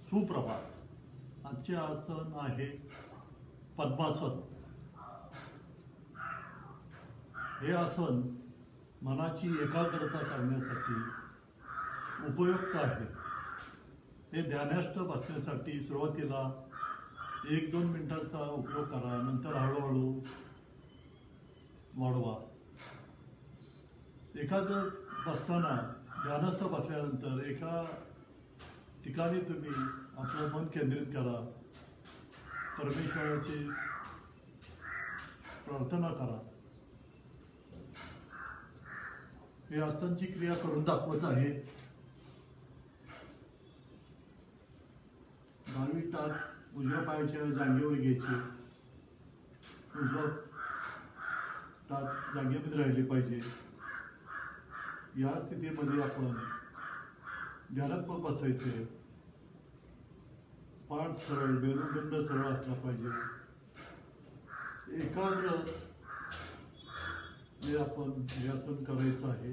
सुप्रभात. आजचे आसन आहे पद्मासन. हे आसन मनाची एकाग्रता करण्यासाठी उपयुक्त आहे. हे ध्यानस्थ बसण्यासाठी सुरुवातीला 1-2 मिनिटांचा उपयोग करा, नंतर हळूहळू वाढवा. एखादं बसताना ध्यानस्थ बसल्यानंतर एका ठिकाणी तुम्ही आपलं मन केंद्रित करा, परमेश्वराची प्रार्थना करा. हे आसनची क्रिया करून दाखवत आहे. 10 टाच उजव्या पायाच्या जागेवर घ्यायचे. उजवा टाच जागेमध्ये राहिले पाहिजे. या स्थितीमध्ये आपण ध्यानात पण बसायचे. पाठ सरळ, मेरुदंड सरळ असला पाहिजे. एकाग्र हे आपण हे आसन करायचं आहे.